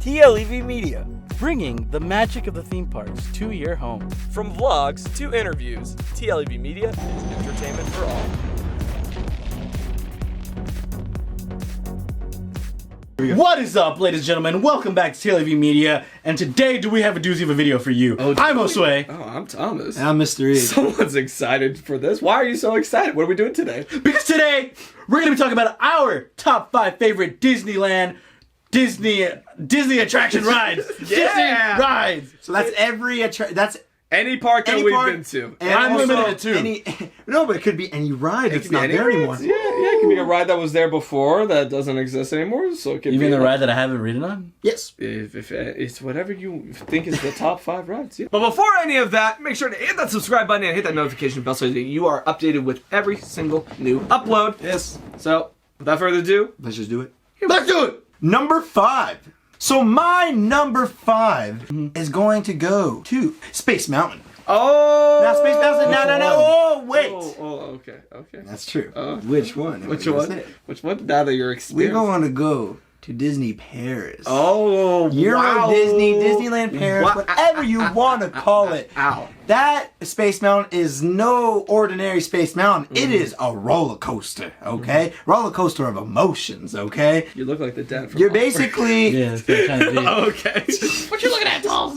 TLEV Media, bringing the magic of the theme parks to your home. From vlogs to interviews, TLEV Media is entertainment for all. What is up, ladies and gentlemen? Welcome back to TLEV Media, and today do we have a doozy of a video for you. I'm Josue. Oh, I'm Thomas. And I'm Mr. E. Someone's excited for this. Why are you so excited? What are we doing today? Because today, we're going to be talking about our top 5 favorite Disneyland, Disney attraction rides. Yeah. Disney rides. So that's that's Any park that any we've park, been to. and I'm also limited to. No, but it could be any ride. It's It could be not any there rides. anymore. Yeah, it could be a ride that was there before that doesn't exist anymore. So it could Even be the ride that I haven't ridden on? Yes. If it's whatever you think is the top 5 rides. Yeah. But before any of that, make sure to hit that subscribe button and hit that notification bell so that you are updated with every single new upload. Yes. So, without further ado, Let's just do it. Let's do it! Number 5. So my number 5 is going to go to Space Mountain. oh, Now Space Mountain. No. Oh, wait. Okay. That's true. Oh. Which one? Which one? Which one? Now that you're We're experienced. going to go to Disney Paris. Oh, Euro wow. Disney, Disneyland Paris, Wow. whatever you want to call it. Ow. That Space Mountain is no ordinary Space Mountain. It is a roller coaster, okay? Roller coaster of emotions, okay? You look like the dad from You're Oliver. basically... Yeah, it's gonna kind of be. Okay. What you looking at, Dolph?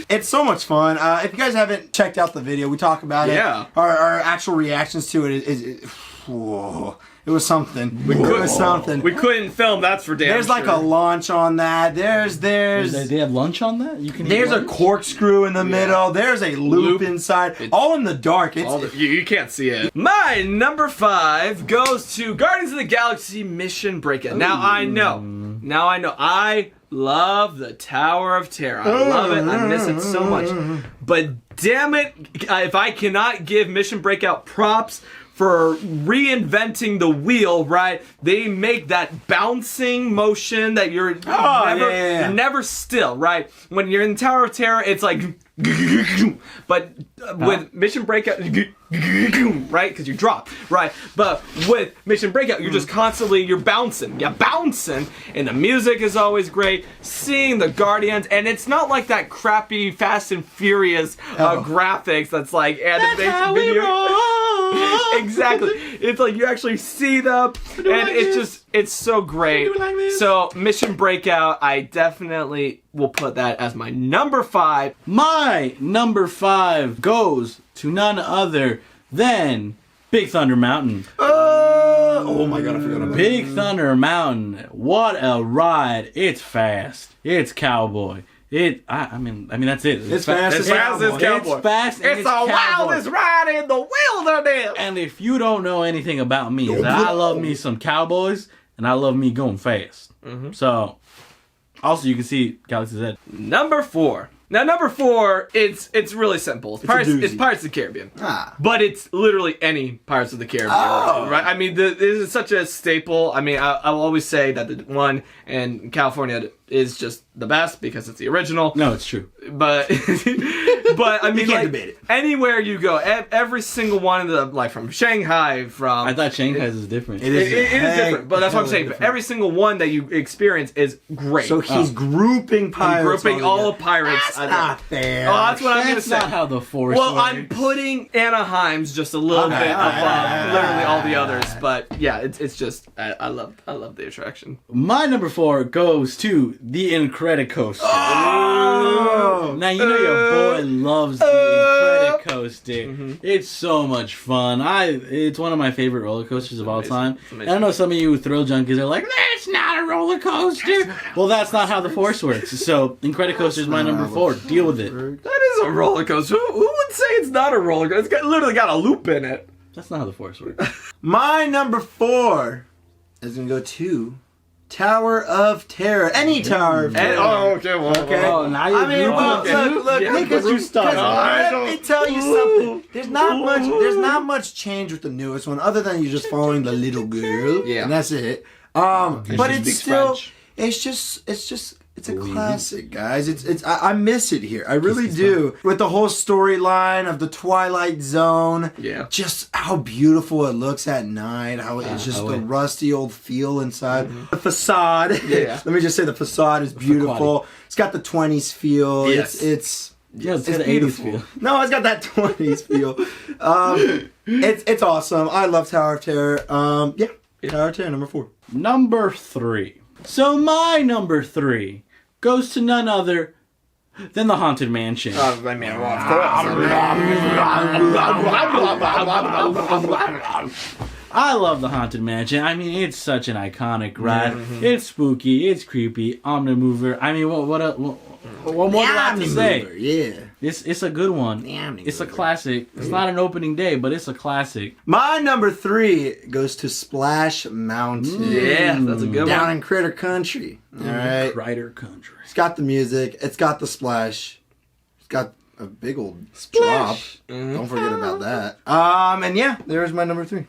It's so much fun. If you guys haven't checked out the video, we talk about it. Yeah. Our actual reactions to it is whoa. It was something. It was something. We couldn't film, that's for damn There's like a launch on that. There's They have lunch on that? You can. There's eat a lunch? corkscrew in the middle. There's a loop inside. All in the dark. It's You can't see it. My number 5 goes to Guardians of the Galaxy Mission Breakout. Now I know. I love the Tower of Terror. I love it. I miss it so much. But damn it, if I cannot give Mission Breakout props for reinventing the wheel, right? They make that bouncing motion that you're never still, right? When you're in Tower of Terror, it's like, but with Mission Breakout, right? Because you drop, right? But with Mission Breakout, you're just constantly, you're bouncing, and the music is always great. Seeing the Guardians, and it's not like that crappy Fast and Furious graphics that's like animation video. Exactly. It's like you actually see them, and it's so great. So Mission Breakout, I definitely will put that as my number 5. My number 5 goes to none other than Big Thunder Mountain. oh my god, I forgot about Big Thunder Mountain. What a ride. It's fast. It's cowboy. I mean that's it. It's fast as Cowboy. It's fast and It's the cowboy. wildest ride in the wilderness. And if you don't know anything about me, is that I love me some cowboys and I love me going fast. So, also you can see Galaxy's Edge. Number 4. Now, number 4, it's really simple. It's Pirates of the Caribbean. But it's literally any Pirates of the Caribbean, right? I mean, this is such a staple. I mean, I'll always say that the one in California is just the best because it's the original. No, it's true. But I mean, can't like, debate it. Anywhere you go, every single one of them, like from Shanghai, from... I thought Shanghai's is different. It is different, but that's what I'm saying. But every single one that you experience is great. So he's grouping pirates. grouping all the pirates. That's not fair. Oh, that's what I'm going to That's say. not how the Force Well, works. I'm putting Anaheim's just a little bit above literally all the others, but yeah, it's just I love the attraction. My number 4 goes to the Incredicoaster. Oh. Now you know your boy loves the Incredicoaster. It's so much fun. It's one of my favorite roller coasters of all time. And I know some of you thrill junkies are like, that's not a roller coaster. Well, that's not how the Force works. So Incredicoaster is my number 4. Deal with it. That is a roller coaster. Who would say it's not a roller coaster? Literally got a loop in it. That's not how the Force works. My number 4 is going to go to Tower of Terror. Any Tower of Terror. Okay, well, Okay. Oh, now you're I mean, look, Yeah, because you start. let me tell you something. There's not much change with the newest one, other than you're just following the little girl. Yeah. And that's it. But she it's speaks still, French. it's just It's a classic, guys. I miss it here. I really do. With the whole storyline of the Twilight Zone. Yeah. Just how beautiful it looks at night. How it's just the rusty old feel inside. The facade. Yeah. Let me just say the facade is beautiful. It's got the 20s feel. Yes. It's got the 80s feel. No, it's got that 20s feel. It's awesome. I love Tower of Terror. Tower of Terror, number 4. Number 3. So my number 3 goes to none other than the Haunted Mansion. I mean, of course. I love the Haunted Mansion. I mean, it's such an iconic ride. It's spooky. It's creepy. Omnimover. I mean, what more do I have to say? Yeah. It's a good one. It's a classic. It's not an opening day, but it's a classic. My number 3 goes to Splash Mountain. Yeah, that's a good one. Down in Critter Country. All right. Critter Country. It's got the music. It's got the splash. It's got a big old drop. Don't forget about that. And yeah, there's my number 3.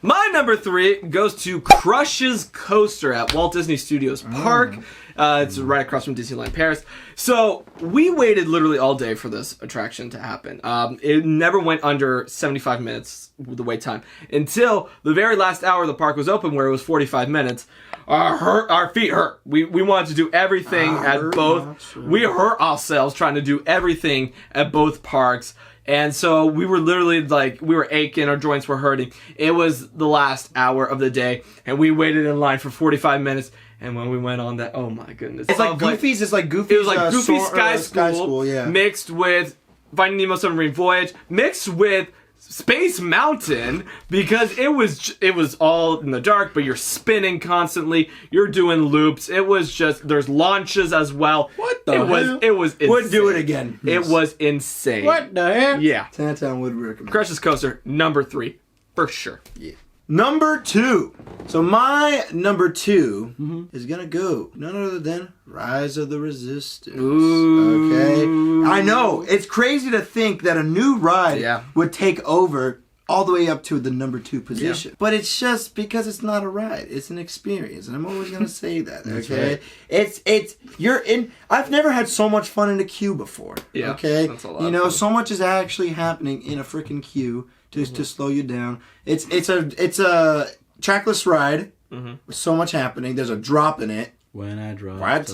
My number 3 goes to Crush's Coaster at Walt Disney Studios Park. It's right across from Disneyland Paris. So we waited literally all day for this attraction to happen. It never went under 75 minutes, the wait time, until the very last hour the park was open, where it was 45 minutes. Our feet hurt. We wanted to do everything at both. We hurt ourselves trying to do everything at both parks. And so we were literally we were aching, our joints were hurting. It was the last hour of the day, and we waited in line for 45 minutes. And when we went on that, oh my goodness. It's like Goofy's, it's like Goofy's. It was like Goofy's Sky School, yeah. Mixed with Finding Nemo Submarine Voyage, mixed with Space Mountain, because it was all in the dark, but you're spinning constantly, you're doing loops. It was just, there's launches as well. What the hell? It was insane. Would do it again. It was insane. What the hell? Yeah. Tantown would recommend. Crush's Coaster, number 3, for sure. Yeah. Number 2. So my number 2 is gonna go none other than Rise of the Resistance. Ooh. Okay. I know, it's crazy to think that a new ride would take over all the way up to the number 2 position. But it's just because it's not a ride, it's an experience, and I'm always gonna say that. Okay. Right. I've never had so much fun in a queue before. Yeah. Okay. That's a lot of fun. So much is actually happening in a freaking queue. To slow you down. It's a trackless ride with so much happening. There's a drop in it. When I drop. What?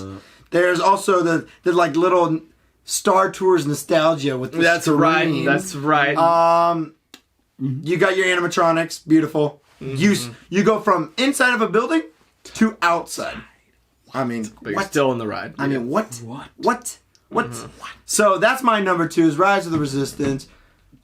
There's also the little Star Tours nostalgia with the screen. That's right. You got your animatronics, beautiful. You go from inside of a building to outside. I mean, but you're still in the ride. I mean, what? So that's my number 2 is Rise of the Resistance.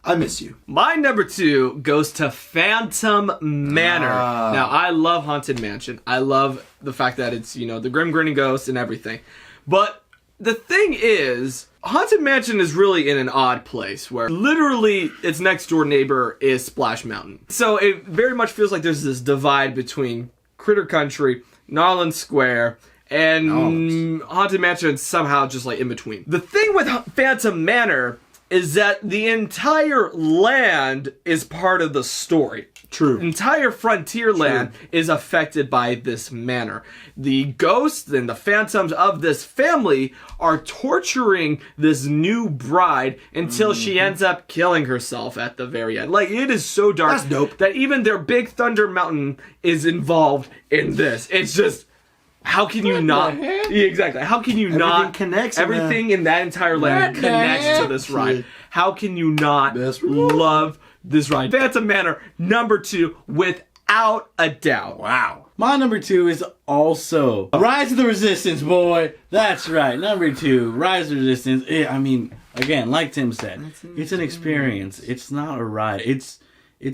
I miss you. My number 2 goes to Phantom Manor. Now, I love Haunted Mansion. I love the fact that it's, the grim grinning ghost and everything. But the thing is, Haunted Mansion is really in an odd place where literally its next door neighbor is Splash Mountain. So it very much feels like there's this divide between Critter Country, Narland Square, and Haunted Mansion somehow just in between. The thing with Phantom Manor is that the entire land is part of the story. True. Entire Frontierland is affected by this manor. The ghosts and the phantoms of this family are torturing this new bride until she ends up killing herself at the very end. It is so dark. That's dope. That even their Big Thunder Mountain is involved in this. It's just... How can you not? Yeah, exactly. How can you not? Everything in that entire land connects to this ride. How can you not love this ride? Phantom Manor, number 2, without a doubt. Wow. My number 2 is also Rise of the Resistance, boy. That's right. Number 2, Rise of the Resistance. I mean, again, like Tim said, it's an experience. It's not a ride. It's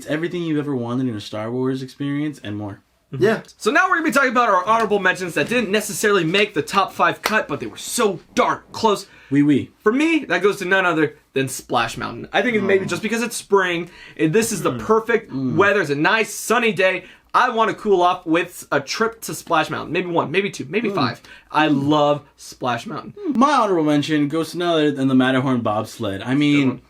everything you've ever wanted in a Star Wars experience and more. Yeah. So now we're going to be talking about our honorable mentions that didn't necessarily make the top 5 cut, but they were so darn close. For me, that goes to none other than Splash Mountain. I think it's maybe just because it's spring, and this is the perfect weather. It's a nice sunny day. I want to cool off with a trip to Splash Mountain. Maybe 1, maybe 2, maybe 5. I love Splash Mountain. My honorable mention goes to none other than the Matterhorn bobsled. I mean,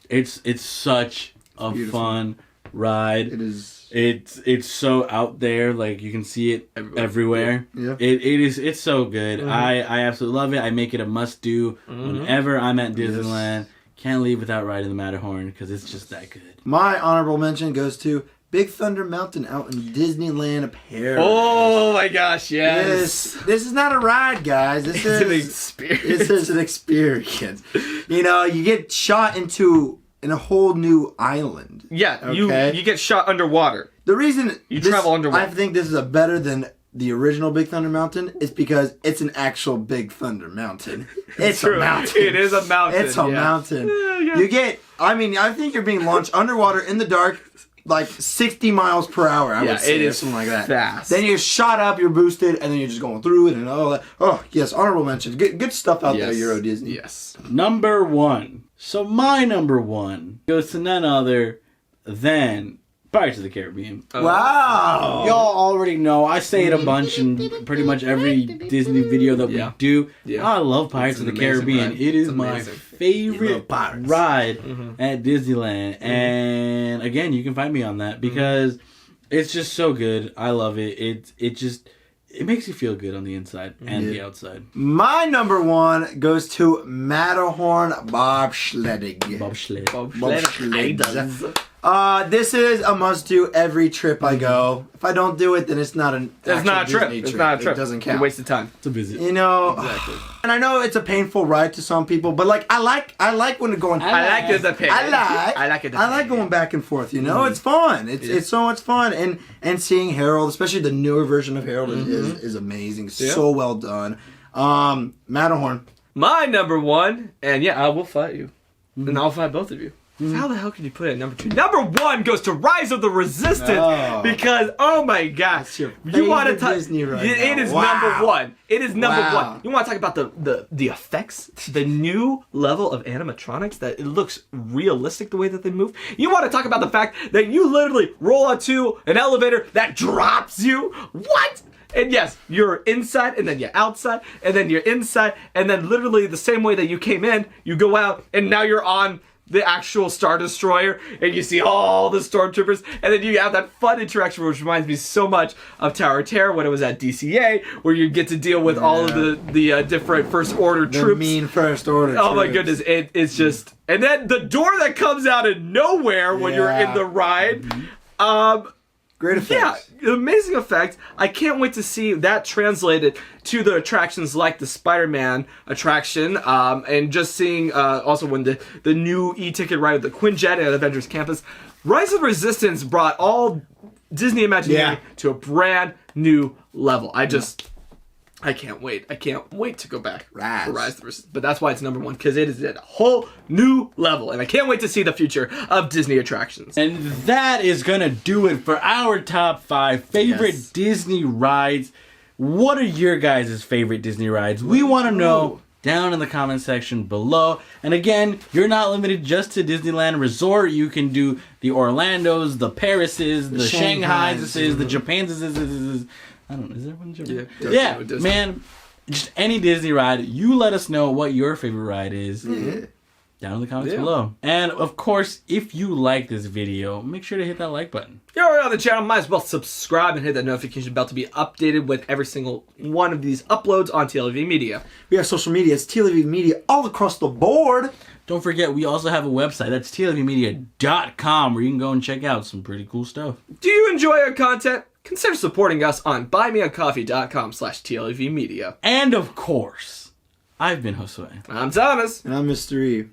it's such a fun ride. It is. It's so out there, like you can see it everywhere. Yeah. It's so good. I absolutely love it. I make it a must do whenever I'm at Disneyland. Yes. Can't leave without riding the Matterhorn because it's just that good. My honorable mention goes to Big Thunder Mountain out in Disneyland Paris. Oh my gosh, yes. This is not a ride, guys. This is an experience. This is an experience. You know, you get shot into a whole new island. Yeah, okay? you get shot underwater. The reason you travel underwater. I think this is better than the original Big Thunder Mountain is because it's an actual Big Thunder Mountain. It's a mountain. It is a mountain. It's a mountain. Yeah. You get, I think you're being launched underwater in the dark, like 60 miles per hour, I would say. It is something like that. Fast. Then you're shot up, you're boosted, and then you're just going through it and all that. Oh, yes, honorable mention. Good stuff out there, Euro Disney. Yes. Number 1. So my number 1 goes to none other than Pirates of the Caribbean. Wow. Y'all already know. I say it a bunch in pretty much every Disney video that we do. Yeah. I love Pirates of the Caribbean. Ride. It is my favorite ride at Disneyland. And again, you can find me on that because it's just so good. I love it. It makes you feel good on the inside and the outside. My number 1 goes to Matterhorn bobsledding. Bobsleds. This is a must-do every trip I go. If I don't do it, then it's not a trip. It's not a trip. It doesn't count. It's a waste of time. It's a visit. You know, exactly. And I know it's a painful ride to some people, but like I like when it's going. I like it as a pain. I like going back and forth. You know, it's fun. It's so much fun, and seeing Harold, especially the newer version of Harold, is amazing. Yeah. So well done. Matterhorn. My number 1, and I will fight you, and I'll fight both of you. How the hell can you put it at number 2? Number 1 goes to Rise of the Resistance because oh my gosh, you want to talk? It is number 1. It is number 1. You want to talk about the effects, the new level of animatronics that it looks realistic the way that they move. You want to talk about the fact that you literally roll onto an elevator that drops you. What? And yes, you're inside, and then you're outside, and then you're inside, and then literally the same way that you came in, you go out, and now you're on the actual Star Destroyer, and you see all the stormtroopers, and then you have that fun interaction, which reminds me so much of Tower of Terror when it was at DCA, where you get to deal with all of the different First Order troops. The mean First Order Oh my goodness, it's just... And then the door that comes out of nowhere when you're in the ride... Great effects. Yeah, amazing effects. I can't wait to see that translated to the attractions like the Spider-Man attraction, and just seeing also when the new e-ticket ride with the Quinjet at Avengers Campus. Rise of the Resistance brought all Disney Imagineering to a brand new level. I can't wait. I can't wait to go back for Rise of the Resistance. But that's why it's number 1, because it is at a whole new level. And I can't wait to see the future of Disney attractions. And that is going to do it for our top 5 favorite Disney rides. What are your guys' favorite Disney rides? We want to know down in the comment section below. And again, you're not limited just to Disneyland Resort. You can do the Orlandos, the Parises, the Shanghais, the Japans. I don't know. Is there one in Japan? Yeah, man. Just any Disney ride. You let us know what your favorite ride is. Down in the comments below. And of course, if you like this video, make sure to hit that like button. If you're already on the channel, might as well subscribe and hit that notification bell to be updated with every single one of these uploads on TLEV Media. We have social media. It's TLEV Media all across the board. Don't forget, we also have a website. That's TLEVmedia.com, where you can go and check out some pretty cool stuff. Do you enjoy our content? Consider supporting us on buymeacoffee.com/TLEV Media. And of course, I've been Josue. I'm Thomas. And I'm Mr. E.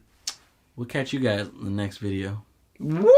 We'll catch you guys in the next video. Woo!